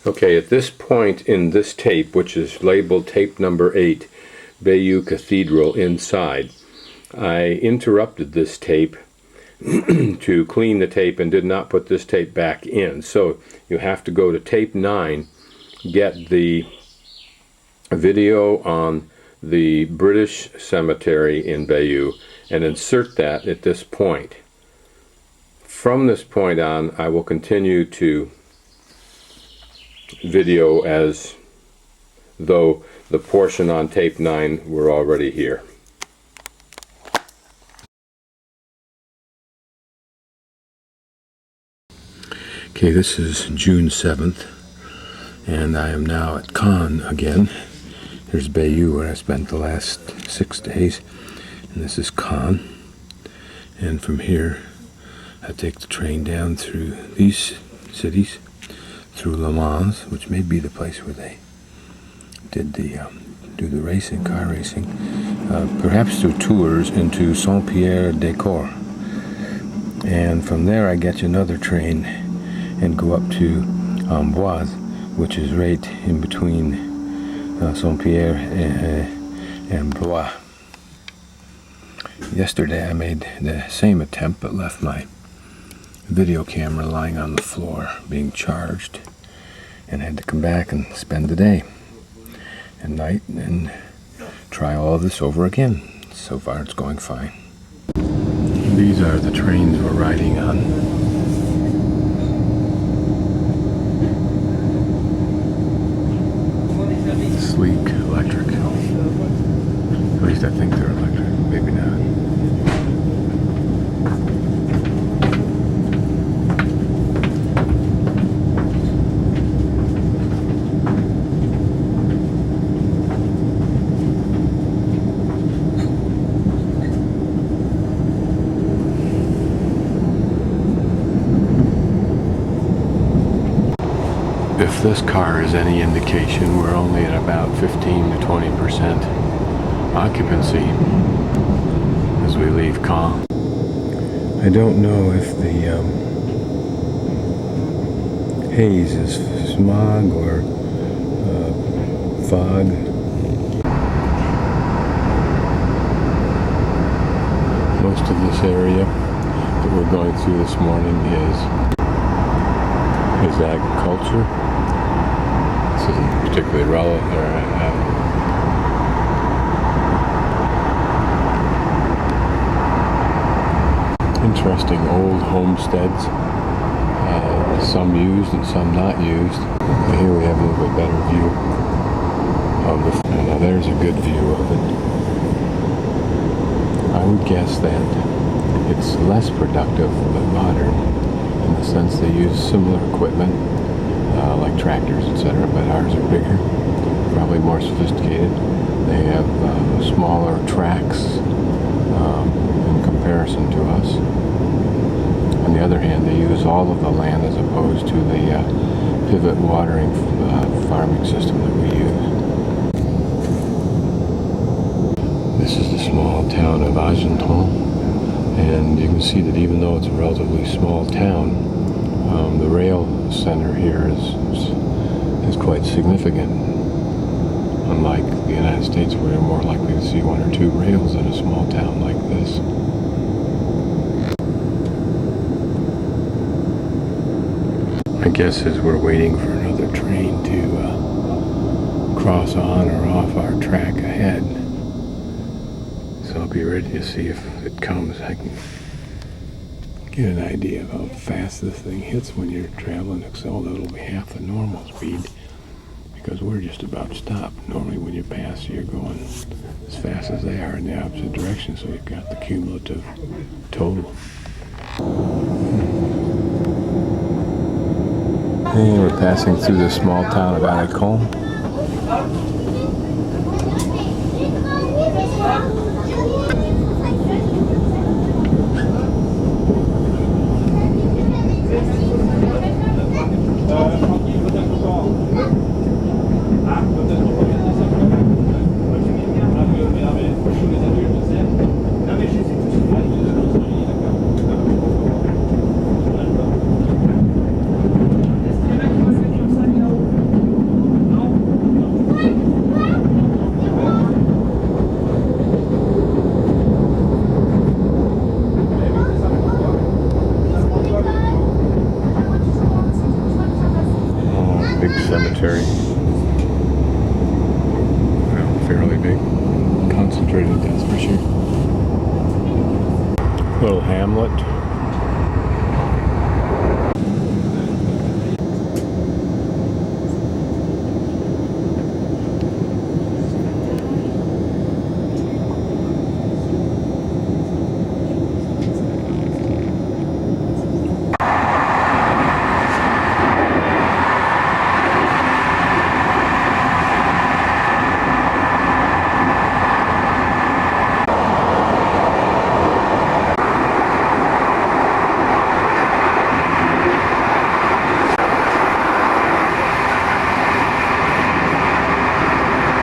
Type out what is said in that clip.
Okay, at this point in this tape, which is labeled tape number 8, Bayeux Cathedral inside, I interrupted this tape to clean the tape and did not put this tape back in. So you have to go to tape 9, get the video on the British cemetery in Bayeux, and insert that at this point. From this point on, I will continue to video as though the portion on tape 9 were already here. Okay, this is June 7th, and I am now at Caen again. Here's Bayeux, where I spent the last 6 days, and this is Caen. And from here, I take the train down through these cities, through Le Mans, which may be the place where they did do the racing, car racing, perhaps through Tours into Saint-Pierre-des-Corps. And from there I get another train and go up to Amboise, which is right in between Saint-Pierre and Blois. Yesterday I made the same attempt but left my video camera lying on the floor being charged, and had to come back and spend the day and night and try all of this over again. So far it's going fine. These are the trains we're riding on. Sleek, electric. At least I think they're electric, maybe not. If this car is any indication, we're only at about 15 to 20% occupancy as we leave Caen. I don't know if the haze is smog or fog. Most of this area that we're going through this morning is agriculture. This isn't particularly relevant. Interesting old homesteads, some used and some not used. But here we have a little bit better view of the. Now there's a good view of it. I would guess that it's less productive but modern, in the sense they use similar equipment, like tractors, etc., but ours are bigger, probably more sophisticated. They have smaller tracks in comparison to us. On the other hand, they use all of the land as opposed to the pivot watering farming system that we use. This is the small town of Argenton, and you can see that even though it's a relatively small town, the rail center here is quite significant. Unlike the United States, where you're more likely to see 1 or 2 rails in a small town like this. My guess is we're waiting for another train to cross on or off our track ahead. So I'll be ready to see if it comes. I can get an idea of how fast this thing hits when you're traveling, although it'll be half the normal speed, because we're just about stopped. Normally when you pass, you're going as fast as they are in the opposite direction, so you've got the cumulative total. And we're passing through the small town of Aricon. cemetery. Well, fairly big. Concentrated, that's for sure. Little hamlet.